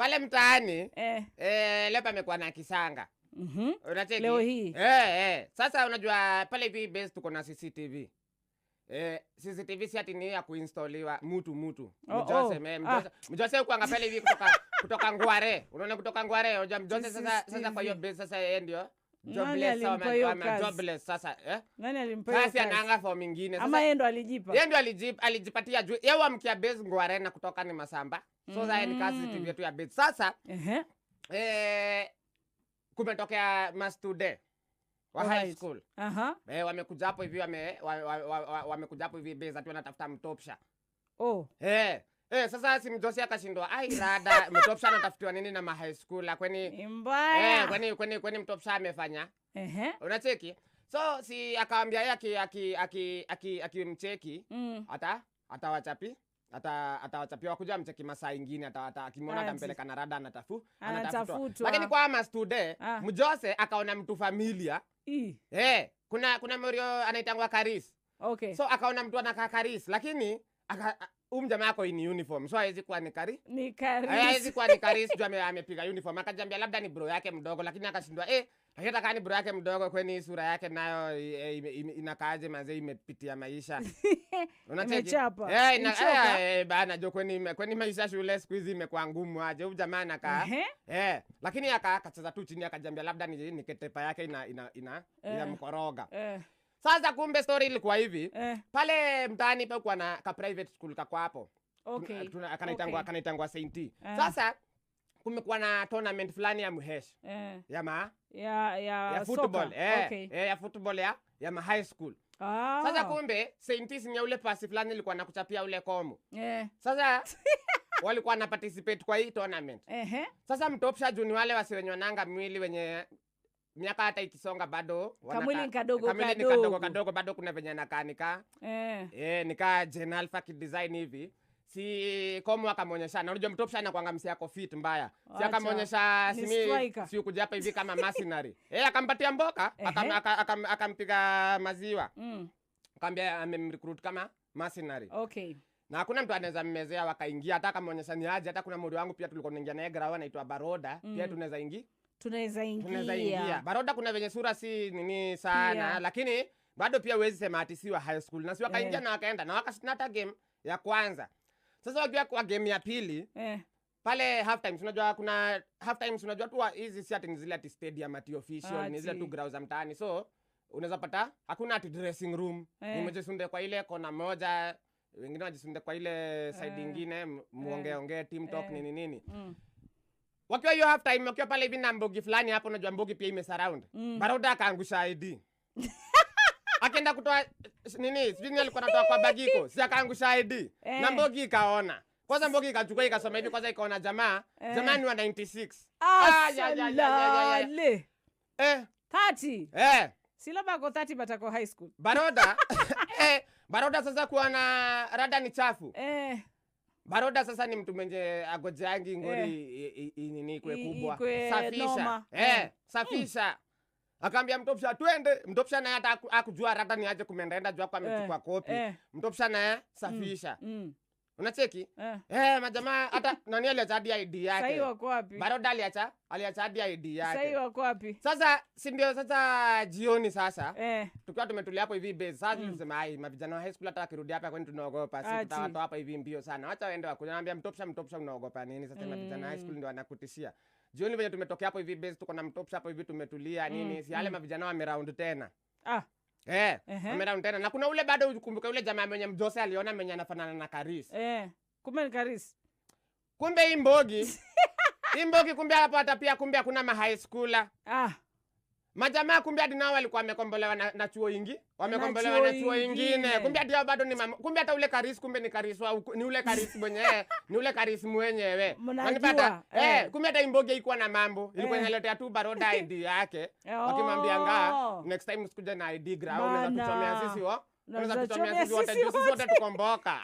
pale mtaani leo pamekuwa na kisanga. Unacheki? Leo hii. Sasa unajua pale hivi base tuko na CCTV. CCTV si ati ni ya kuinstaliwa mtu. Mjose kuanga pale hivi kutoka Ngware. Unaona kutoka Ngware, unajua Mjose sasa kwa hiyo base sasa yeye ndio jobless sasa Nani alimpa? Sasa anaanga form nyingine. Ama yeye ndo alijipa. Yeye ndo alijipatia juu. Yeye amkia base Ngware na kutoka ni Masamba. So sasa ni kazi CCTV yetu ya base. Sasa kumetokea mastude wa high school. Wamekuja hapo hivi wamekuja hapo hivi base ati wanatafuta mtopsha. Sasa si Mjose akashindwa rada mtopsha anatafutiwa nini na high school kweni mbaya. Kweni mtopsha amefanya. Unacheki? So si akaambia yeye akimcheki atawachapi atawachapia kuja mcheki masaa ingine akimwona atampeleka na rada anatafutwa. Lakini kwa mastude Mjose akaona mtu familia. Kuna Morio anaitangwa Karis. So akaona mtu anakaa Karis lakini jamaa yako in uniform. So haizi kuwa ni Karis. Haizi kuwa ni Karis juu amepiga uniform. Akajambia labda ni bro yake mdogo lakini akashindwa hata kama ni bro yake mdogo kweni sura yake nayo inakaaje manze imepitia maisha. Unacheki? Bana jo kweni maisha shule siku hizi imekuwa ngumu aje. Huyu jamaa anakaa. Lakini akacheza tu chini akajambia labda ni ketepa yake ina mkoroga. Sasa kumbe story ilikuwa hivi. Pale mtaani pa kwa na ka private school kako hapo. Kanaitangwa Saint. Sasa kumekuwa na tournament fulani ya Muhesh. Ya football. Ya football ya high school. Sasa kumbe Saint ni ule pasi fulani ilikuwa nakuchapia ule komo. Sasa walikuwa na participate kwa hii tournament. Sasa mtopsha juni wale wasiwenye mwili wenye miaka hata ikisonga bado kamwili kadogo bado kuna venye nakanika nika Gen Alpha kidesign hivi si komo akamonyesha na unajua mtopsha anakuanga msi yako fit mbaya si akamonyesha si ukuja hapa hivi kama mercenary akampatia mboka akampiga maziwa akamwambia amemrecruit kama mercenary. Na hakuna mtu anaweza mmezea wakaingia hata kamaonyesha ni aje. Hata kuna mmoja wangu pia tulikuwa tunaingia naye grawa anaitwa Baroda pia tunaweza ingia. Baroda kuna venye sura si nini sana lakini bado pia huwezi sema ati si wa high school. Na si wakaingia na wakaenda na wakashinda game ya kwanza. Sasa wakiwa kwa game ya pili pale half time unajua kuna half time unajua tu hizi si ati ni zile ati stadium ati official ni zile tu ground za mtaani. So unaweza pata hakuna ati dressing room. Nimejisunde kwa ile kona moja wengine wajisunde kwa ile side nyingine muongee team talk nini. Wakiwa hiyo half time wakiwa pale hivi na mbogi fulani hapo unajua mbogi pia imesurround. Baroda akaangusha ID. Akaenda kutoa nini? Sijui alikuwa anatoa kwa bagiko. Si akaangusha ID. Na mbogi ikaona. Kwanza mbogi ikachukua ikasoma hivi kwanza ikaona jamaa ni wa 96. ya 30. Sila bako 30 batako high school. Baroda sasa kuwa na rada ni chafu. Baroda sasa ni mtu mwenye agojeangi ngori nini kwe kubwa. Safisha. Safisha. Akaambia mtopsha twende. Mtopsha naye hata akujua rada ni aje kumendaenda juu kwa amechukua kopi. Mtopsha naye safisha. Unacheki? Majamaa hata nani aliacha hadi ID yake. Sasa wako wapi? Baroda aliacha hadi ID yake. Sasa wako wapi? Sasa si ndio sasa jioni sasa. Tukiwa tumetulia hapo hivi base. Sasa tulisema mavijana wa high school hata wakirudi hapa kwani tunaogopa. Si tutawatoa hapa hivi mbio sana. Acha waende wakuja. Naambia mtopsha unaogopa nini? Sasa mavijana high school ndio wanakutishia. Jioni venye tumetokea hapo hivi base tuko na mtopsha hapo hivi tumetulia nini. Si yale mavijana wameround tena. Wameround tena. Na kuna ule bado ukumbuka ule jamaa mwenye Mjose aliona mwenye anafanana na Karis. Kumbe ni Karis. Kumbe hii mbogi kumbe hapo hata pia kumbe hakuna ma high schooler. Majamaa kumbe hadi nao walikuwa wamekombolewa na chuo ingi. Wamekombolewa na chuo ingine. Kumbe hadi hao bado ni kumbe hata ule Karis kumbe ni Karis ni ule Karis mwenyewe. Ni ule Karis mwenyewe. Unanipata? Kumbe hata imboge ilikuwa na mambo. Ilikuwa inaletea tu Baroda ID yake. Wakimwambia next time usikuje na ID ground unaweza tuchomea sisi unaweza tuchomea sisi wote tukomboka.